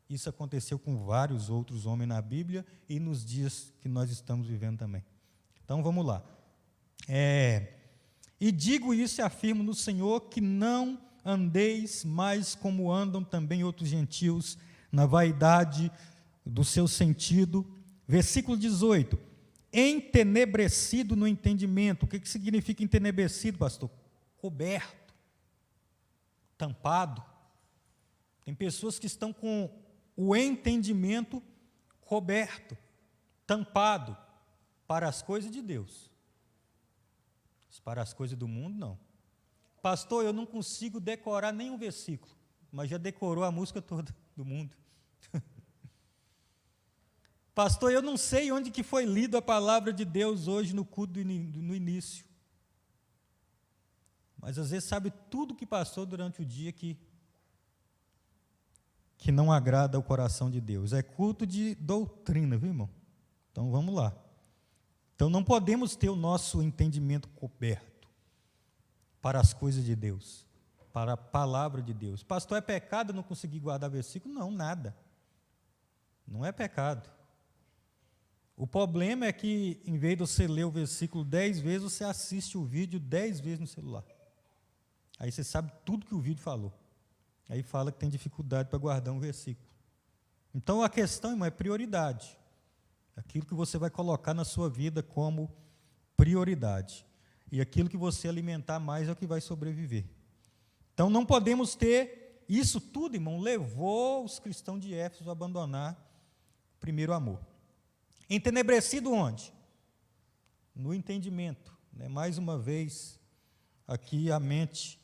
isso aconteceu com vários outros homens na Bíblia e nos dias que nós estamos vivendo também. Então, vamos lá. E digo isso e afirmo no Senhor, que não andeis mais como andam também outros gentios, na vaidade do seu sentido. Versículo 18. Entenebrecido no entendimento. O que significa entenebrecido, pastor? Coberto, tampado. Tem pessoas que estão com o entendimento coberto, tampado, para as coisas de Deus. Para as coisas do mundo, não. Pastor, eu não consigo decorar nenhum versículo, mas já decorou a música toda do mundo. Pastor, eu não sei onde que foi lido a palavra de Deus hoje no culto no início. Mas às vezes sabe tudo que passou durante o dia que não agrada ao coração de Deus. É culto de doutrina, viu, irmão? Então vamos lá. Então não podemos ter o nosso entendimento coberto para as coisas de Deus, para a palavra de Deus. Pastor, é pecado não conseguir guardar versículo? Não, nada. Não é pecado. O problema é que, em vez de você ler o versículo 10 vezes, você assiste o vídeo 10 vezes no celular. Aí você sabe tudo que o vídeo falou. Aí fala que tem dificuldade para guardar um versículo. Então, a questão, irmão, é prioridade. Aquilo que você vai colocar na sua vida como prioridade. E aquilo que você alimentar mais é o que vai sobreviver. Então, não podemos ter isso tudo, irmão, levou os cristãos de Éfeso a abandonar o primeiro amor. Entenebrecido onde? No entendimento. Né? Mais uma vez, aqui a mente,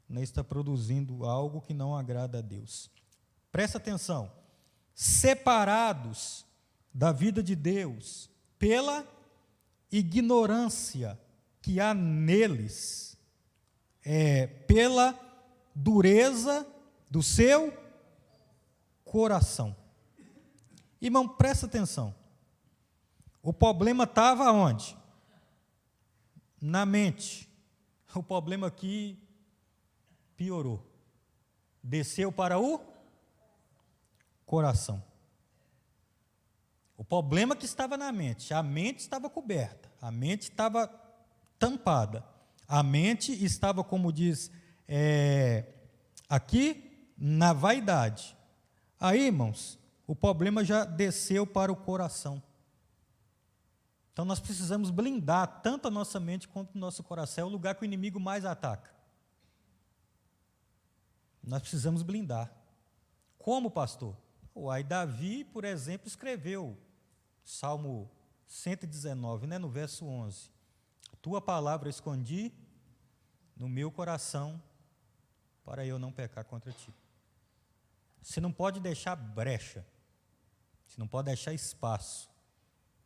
né, está produzindo algo que não agrada a Deus. Presta atenção. Separados da vida de Deus pela ignorância que há neles, pela dureza do seu coração. Irmão, presta atenção. O problema estava onde? Na mente. O problema aqui piorou. Desceu para o coração. O problema que estava na mente, a mente estava coberta, a mente estava tampada, a mente estava, como diz aqui, na vaidade. Aí, irmãos, o problema já desceu para o coração. Então, nós precisamos blindar tanto a nossa mente quanto o nosso coração. É o lugar que o inimigo mais ataca. Nós precisamos blindar. Como, pastor? Aí Davi, por exemplo, escreveu Salmo 119, né, no verso 11. Tua palavra escondi no meu coração para eu não pecar contra ti. Você não pode deixar brecha. Você não pode deixar espaço.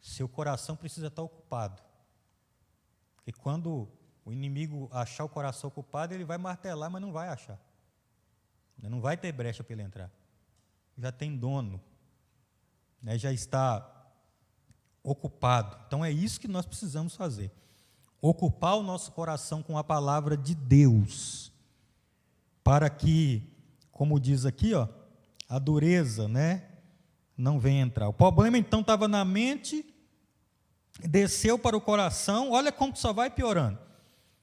Seu coração precisa estar ocupado. Porque quando o inimigo achar o coração ocupado, ele vai martelar, mas não vai achar. Não vai ter brecha para ele entrar. Já tem dono. Né, já está ocupado. Então é isso que nós precisamos fazer. Ocupar o nosso coração com a palavra de Deus. Para que, como diz aqui, a dureza, né, não venha entrar. O problema então estava na mente, desceu para o coração, olha como só vai piorando.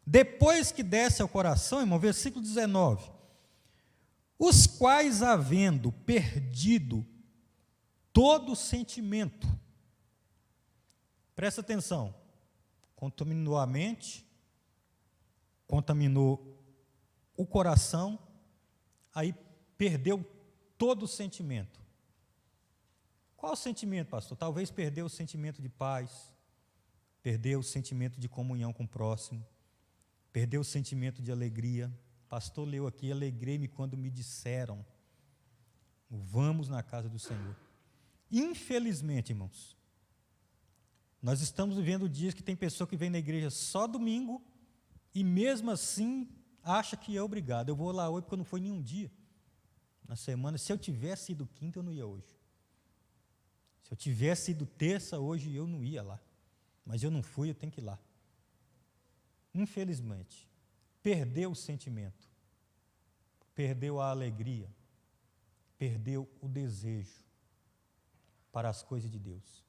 Depois que desce ao coração, irmão, versículo 19, os quais, havendo perdido todo sentimento, presta atenção, contaminou a mente, contaminou o coração, aí perdeu todo o sentimento. Qual o sentimento, pastor? Talvez perdeu o sentimento de paz, perdeu o sentimento de comunhão com o próximo, perdeu o sentimento de alegria. O pastor leu aqui, alegrei-me quando me disseram, vamos na casa do Senhor. Infelizmente, irmãos, nós estamos vivendo dias que tem pessoa que vem na igreja só domingo e mesmo assim acha que é obrigado. Eu vou lá hoje porque eu não fui nenhum dia na semana. Se eu tivesse ido quinta, eu não ia hoje. Se eu tivesse ido terça, hoje eu não ia lá. Mas eu não fui, eu tenho que ir lá. Infelizmente, perdeu o sentimento, perdeu a alegria, perdeu o desejo para as coisas de Deus.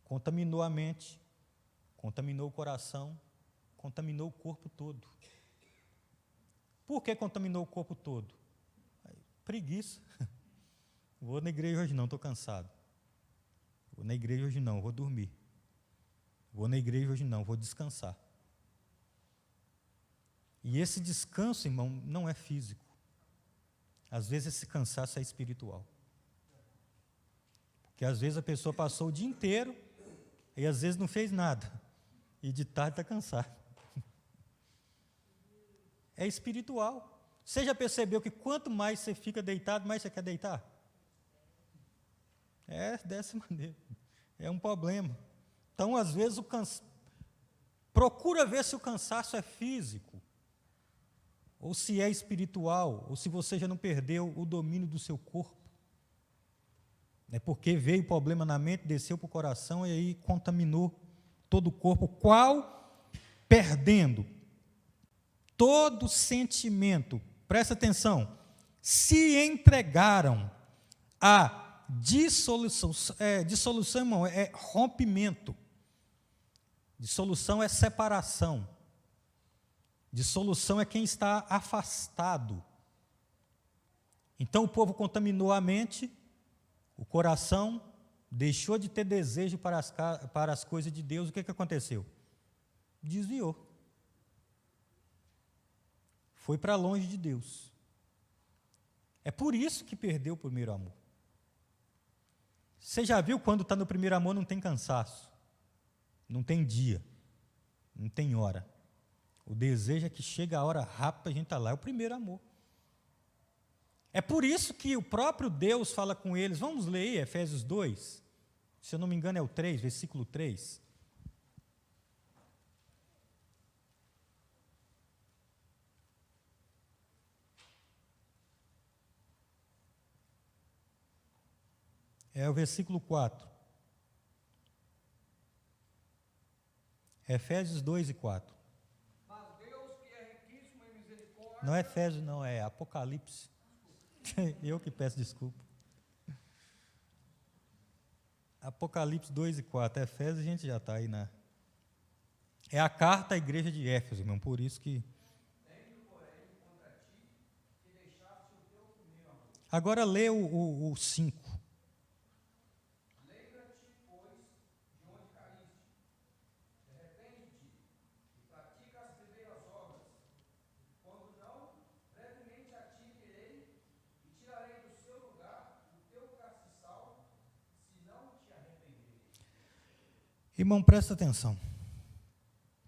Contaminou a mente, contaminou o coração, contaminou o corpo todo. Por que contaminou o corpo todo? Preguiça. Vou na igreja hoje não, estou cansado. Vou na igreja hoje não, vou dormir. Vou na igreja hoje não, vou descansar. E esse descanso, irmão, não é físico. Às vezes esse cansaço é espiritual. Porque às vezes a pessoa passou o dia inteiro e às vezes não fez nada. E de tarde está cansado. É espiritual. Você já percebeu que quanto mais você fica deitado, mais você quer deitar? É dessa maneira. É um problema. Então, às vezes, procura ver se o cansaço é físico, ou se é espiritual, ou se você já não perdeu o domínio do seu corpo. É porque veio o problema na mente, desceu para o coração e aí contaminou todo o corpo, qual, perdendo todo sentimento, presta atenção, se entregaram à dissolução. Dissolução, irmão, é rompimento. Dissolução é separação. Dissolução é quem está afastado. Então o povo contaminou a mente, O coração deixou de ter desejo para as coisas de Deus. O que aconteceu? Desviou. Foi para longe de Deus. É por isso que perdeu o primeiro amor. Você já viu quando está no primeiro amor não tem cansaço, não tem dia, não tem hora. O desejo é que chega a hora rápida, a gente está lá, é o primeiro amor. É por isso que o próprio Deus fala com eles, vamos ler aí, Efésios 2, se eu não me engano é o 3, versículo 3. É o versículo 4. Efésios 2 e 4. Mas Deus, que é riquíssimo em misericórdia. Não é Efésios, não, é Apocalipse. Eu que peço desculpa. Apocalipse 2 e 4. Efésios a gente já está aí na... É a carta à igreja de Éfeso, irmão, por isso que... Agora lê o 5. Lembra-te, pois, de onde caíste. Arrepende-te e pratica as primeiras obras. Quando não, brevemente a ti virei e tirarei do seu lugar o teu castiçal, se não te arrependeres. Irmão, presta atenção.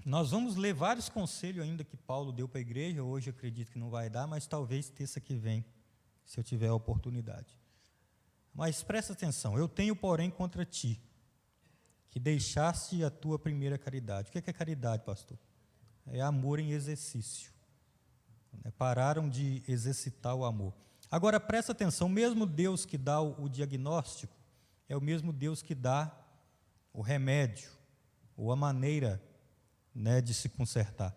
Nós vamos ler vários conselhos ainda que Paulo deu para a igreja. Hoje eu acredito que não vai dar, mas talvez terça que vem, se eu tiver a oportunidade. Mas presta atenção. Eu tenho, porém, contra ti, que deixaste a tua primeira caridade. O que é caridade, pastor? É amor em exercício. Pararam de exercitar o amor. Agora, presta atenção. O mesmo Deus que dá o diagnóstico é o mesmo Deus que dá o remédio, ou a maneira, de se consertar.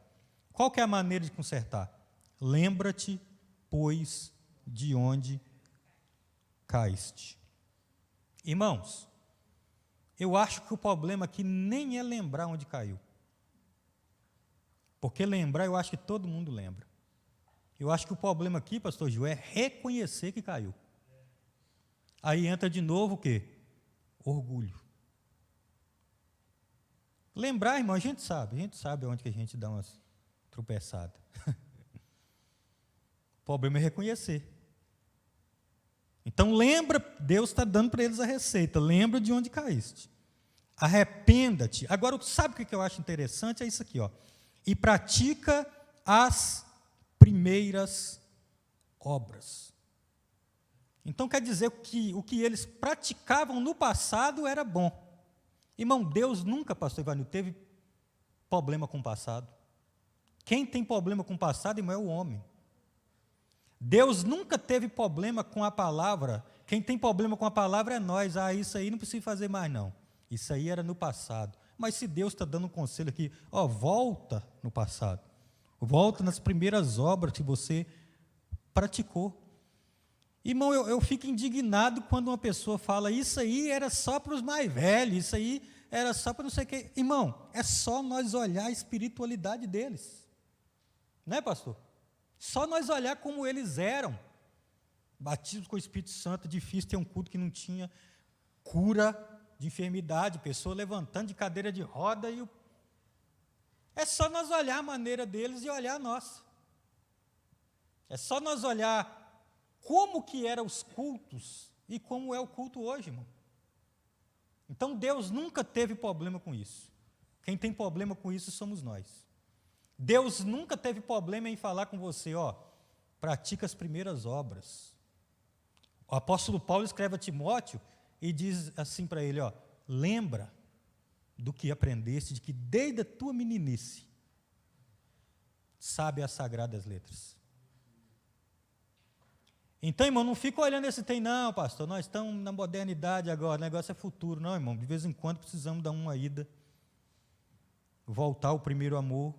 Qual que é a maneira de consertar? Lembra-te, pois, de onde caíste. Irmãos, eu acho que o problema aqui nem é lembrar onde caiu. Porque lembrar, eu acho que todo mundo lembra. Eu acho que o problema aqui, pastor Gil, é reconhecer que caiu. Aí entra de novo o quê? Orgulho. Lembrar, irmão, a gente sabe onde que a gente dá umas tropeçadas. O problema é reconhecer. Então lembra, Deus está dando para eles a receita, lembra de onde caíste. Arrependa-te. Agora, sabe o que eu acho interessante? É isso aqui, ó. E pratica as primeiras obras. Então quer dizer que o que eles praticavam no passado era bom. Irmão, Deus nunca, pastor Ivanildo, teve problema com o passado. Quem tem problema com o passado, irmão, é o homem. Deus nunca teve problema com a palavra. Quem tem problema com a palavra é nós. Isso aí não precisa fazer mais, não. Isso aí era no passado. Mas se Deus está dando um conselho aqui, volta no passado. Volta nas primeiras obras que você praticou. Irmão, eu fico indignado quando uma pessoa fala, isso aí era só para os mais velhos, isso aí era só para não sei o quê. Irmão, é só nós olhar a espiritualidade deles. Não é, pastor? Só nós olhar como eles eram. Batismo com o Espírito Santo, difícil ter um culto que não tinha cura de enfermidade, pessoa levantando de cadeira de roda. É só nós olhar a maneira deles e olhar a nossa. É só nós olhar como que eram os cultos e como é o culto hoje, irmão. Então, Deus nunca teve problema com isso. Quem tem problema com isso somos nós. Deus nunca teve problema em falar com você, pratica as primeiras obras. O apóstolo Paulo escreve a Timóteo e diz assim para ele, lembra do que aprendeste, de que desde a tua meninice sabe as sagradas letras. Então, irmão, não fica olhando esse tem, não, pastor, nós estamos na modernidade agora, o negócio é futuro. Não, irmão, de vez em quando precisamos dar uma ida, voltar ao primeiro amor,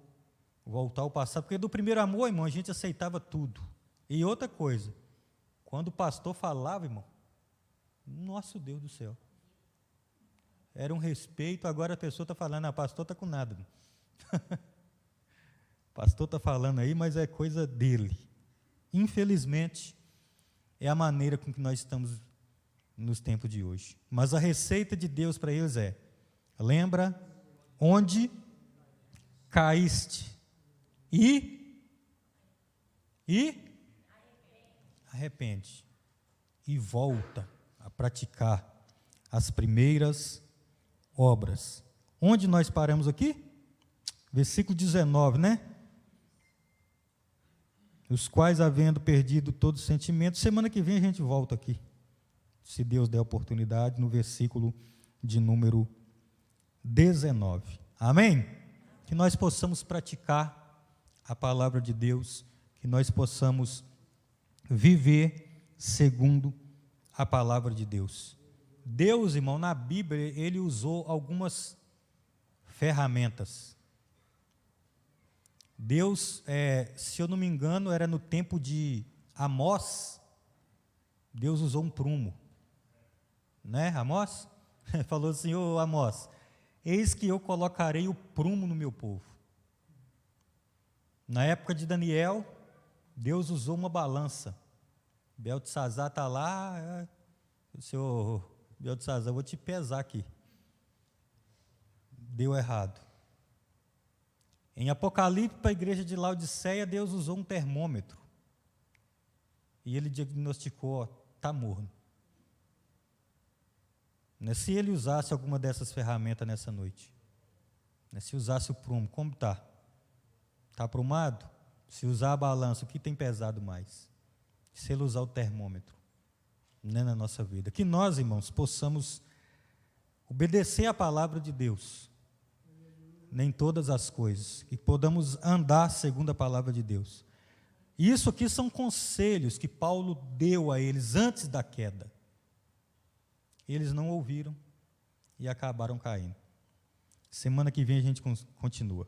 voltar ao passado, porque do primeiro amor, irmão, a gente aceitava tudo. E outra coisa, quando o pastor falava, irmão, nosso Deus do céu, era um respeito. Agora a pessoa está falando, pastor está com nada. Pastor está falando aí, mas é coisa dele. Infelizmente, é a maneira com que nós estamos, nos tempos de hoje. Mas a receita de Deus para eles é: lembra onde caíste e arrepende e volta a praticar as primeiras obras. Onde nós paramos aqui? Versículo 19, né? Os quais, havendo perdido todo sentimento, semana que vem a gente volta aqui, se Deus der oportunidade, no versículo de número 19. Amém? Que nós possamos praticar a palavra de Deus, que nós possamos viver segundo a palavra de Deus. Deus, irmão, na Bíblia, ele usou algumas ferramentas. Deus, se eu não me engano, era no tempo de Amós, Deus usou um prumo, né, Amós? Falou assim: ô Amós, eis que eu colocarei o prumo no meu povo. Na época de Daniel, Deus usou uma balança. Beltesazar está lá, o senhor Beltesazar, eu vou te pesar aqui. Deu errado. Em Apocalipse, para a igreja de Laodiceia, Deus usou um termômetro. E ele diagnosticou: está morno. Se ele usasse alguma dessas ferramentas nessa noite, se usasse o prumo, como está? Está aprumado? Se usar a balança, o que tem pesado mais? Se ele usar o termômetro, na nossa vida. Que nós, irmãos, possamos obedecer a palavra de Deus, nem todas as coisas, que podamos andar segundo a palavra de Deus. Isso aqui são conselhos que Paulo deu a eles antes da queda. Eles não ouviram e acabaram caindo. Semana que vem a gente continua.